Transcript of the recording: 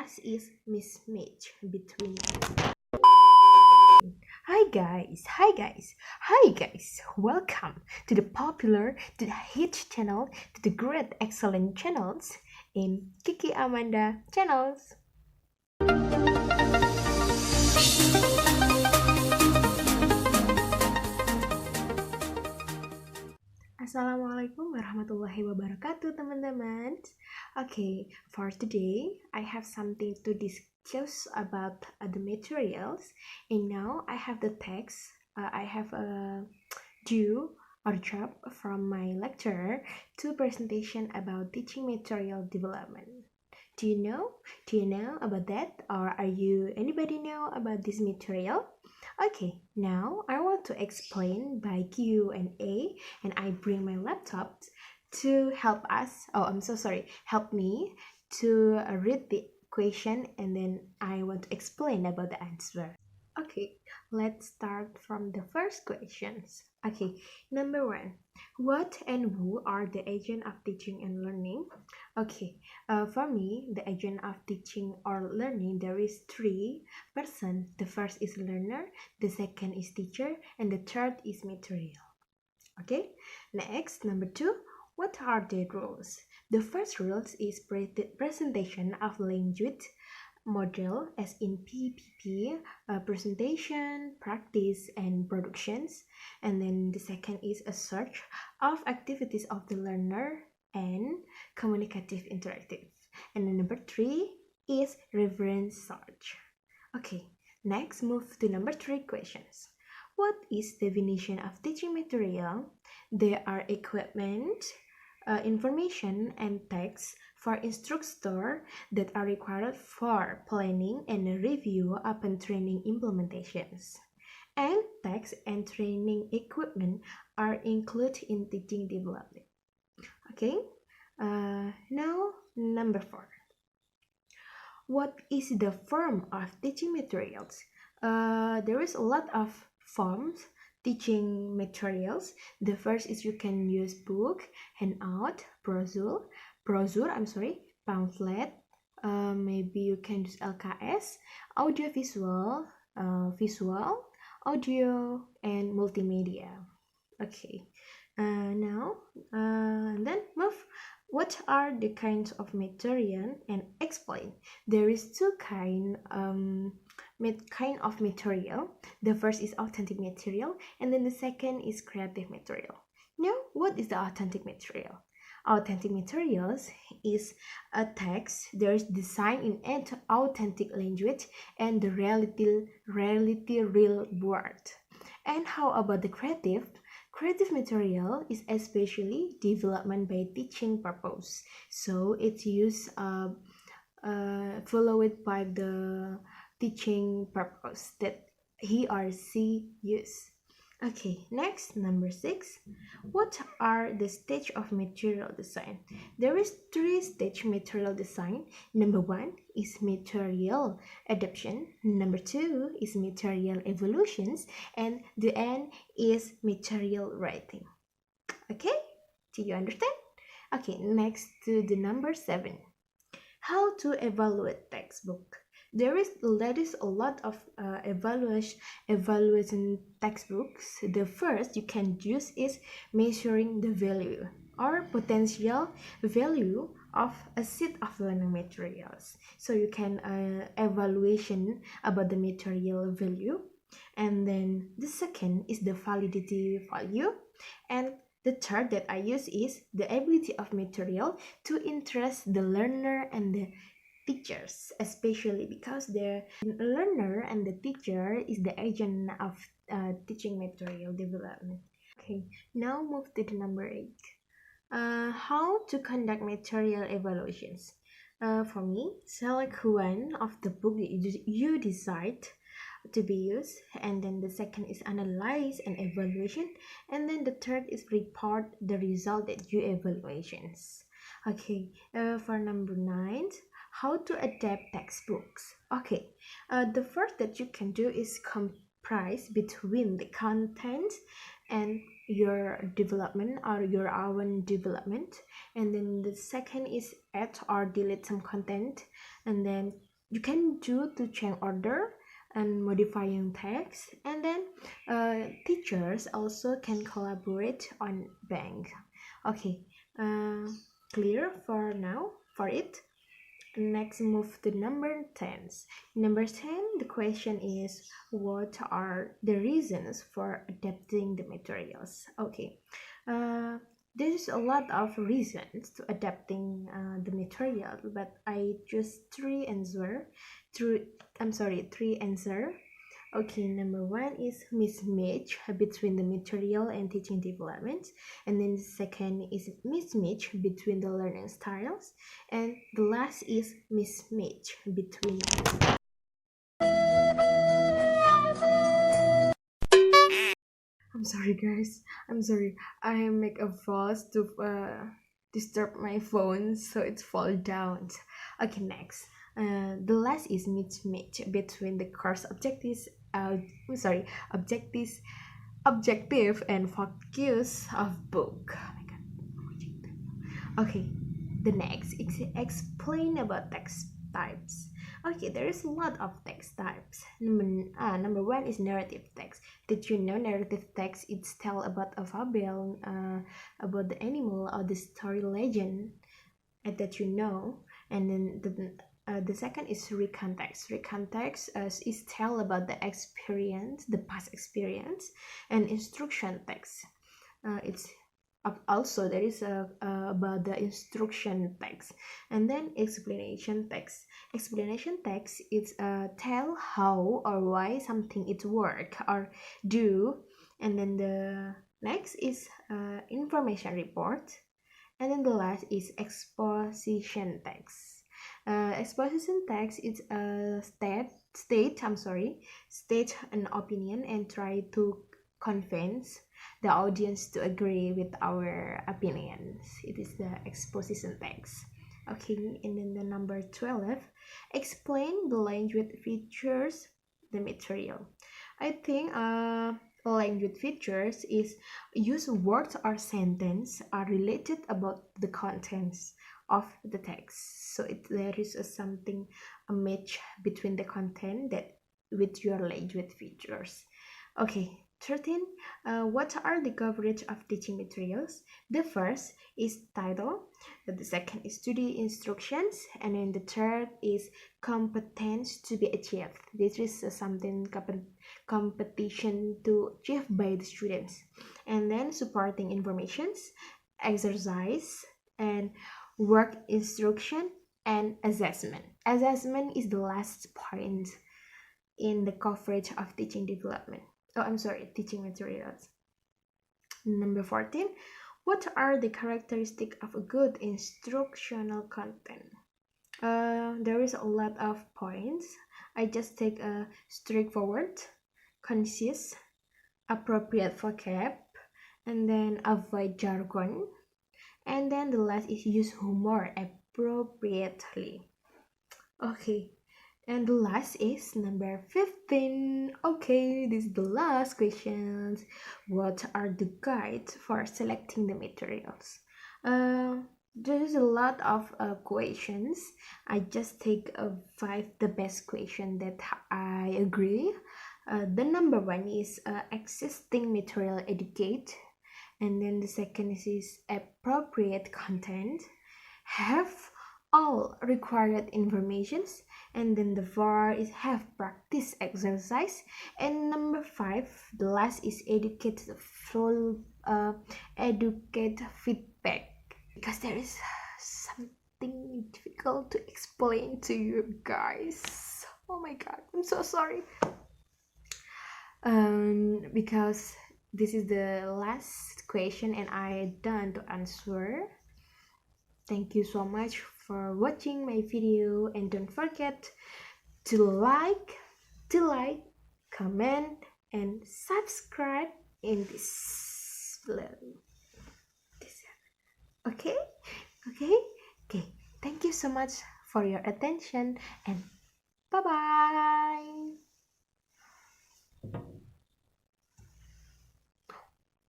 trust is mismatched between us. Hi guys, welcome to the popular, to the hit channel, to the great excellent channels in Kiki Amanda channels. Assalamualaikum warahmatullahi wabarakatuh, teman-teman. Okay, for today, I have something to discuss about the materials. And now I have the text. I have a due or job from my lecturer to presentation about teaching material development. Do you know? Do you know about that? Or anybody know about this material? Okay, now I want to explain by Q&A, and I bring my laptop to help us. Oh, I'm so sorry. Help me to read the question, and then I want to explain about the answer. Okay, let's start from the first questions. Okay, number one, what and who are the agent of teaching and learning? Okay, for me, the agent of teaching or learning, there is three person. The first is learner, the second is teacher, and the third is material. Okay, next, number two, what are the rules? The first rules is presentation of language model, as in PPP, presentation, practice, and productions. And then the second is a search of activities of the learner and communicative interactive. And then number three is reference search. Okay, next move to number three questions. What is definition of teaching material? There are equipment, information, and text for instructor that are required for planning and review upon training implementations. And text and training equipment are included in teaching development. Okay, now number four. What is the form of teaching materials? There is a lot of forms teaching materials. The first is you can use book, handout, pamphlet. Maybe you can use LKS, audiovisual, visual, audio, and multimedia. Okay, now then move. What are the kinds of material, and explain. There is two kind of material. The first is authentic material, and then the second is creative material. Now, what is the authentic material? Authentic materials is a text. There is design in authentic language and the reality real word. And how about the creative? Creative material is especially development by teaching purpose. So it's used followed by the teaching purpose that he or she use. Okay, next, number six. What are the stage of material design? There is three stage material design. Number one is material adoption. Number two is material evolutions, and the end is material writing. Okay, do you understand? Okay, next to the number seven. How to evaluate textbook? There is a lot of evaluation textbooks. The first you can use is measuring the value or potential value of a set of learning materials. So you can evaluation about the material value. And then the second is the validity value. And the third that I use is the ability of material to interest the learner and the teachers, especially because the learner and the teacher is the agent of teaching material development. Okay, now move to the number 8. How to conduct material evaluations? For me, select one of the book you decide to be used, and then the second is analyze and evaluation, and then the third is report the result that you evaluations. Okay, for number 9, how to adapt textbooks. Okay, the first that you can do is comprise between the content and your development or your own development, and then the second is add or delete some content, and then you can do to change order and modifying text, and then teachers also can collaborate on bank. Okay, uh, clear for now for it. Next, move to number 10. Number 10, the question is, what are the reasons for adapting the materials? Okay, uh, there's a lot of reasons to adapting the material, but I choose three answer. Okay, number one is mismatch between the material and teaching development, and then the second is mismatch between the learning styles, and the last is mismatch between. I'm sorry, guys. I'm sorry. I make a voice to disturb my phone, so it fall down. Okay, next. The last is mismatch between the course objectives. Objectives, objective and focus of book. Oh my god. Okay, the next is explain about text types. Okay, there is a lot of text types. Number one is narrative text. Did you know narrative text is tell about a fable, about the animal or the story legend that you know. And then the second is recount text. Recount text is tell about the experience, the past experience, and instruction text. It's also there is about the instruction text, and then explanation text. Explanation text is tell how or why something it work or do, and then the next is information report, and then the last is exposition text. Exposition text is a state an opinion and try to convince the audience to agree with our opinions. It is the exposition text. Okay, and then the number 12, explain the language features the material. I think language features is use words or sentence are related about the contents of the text. So there is something a match between the content that with your language features. Okay, 13. What are the coverage of teaching materials? The first is title, the second is study instructions, and then the third is competence to be achieved. This is something competition to achieve by the students. And then supporting informations, exercise, and work instruction, and assessment. Assessment is the last point in the coverage of teaching development. Teaching materials. Number 14, what are the characteristics of a good instructional content? There is a lot of points. I just take a straightforward, concise, appropriate vocab, and then avoid jargon, and then the last is use humor appropriately. Okay, and the last is number 15. Okay, this is the last questions. What are the guides for selecting the materials? There is a lot of questions. I just take 5 the best question that I agree. The number one is existing material educate, and then the second is appropriate content, have all required informations, and then the four is have practice exercise, and number 5 the last is educate feedback, because there is something difficult to explain to you guys. Oh my god, I'm so sorry. Because this is the last question and I done to answer. Thank you so much for watching my video, and don't forget to like, comment, and subscribe in this. Okay. Thank you so much for your attention, and bye bye.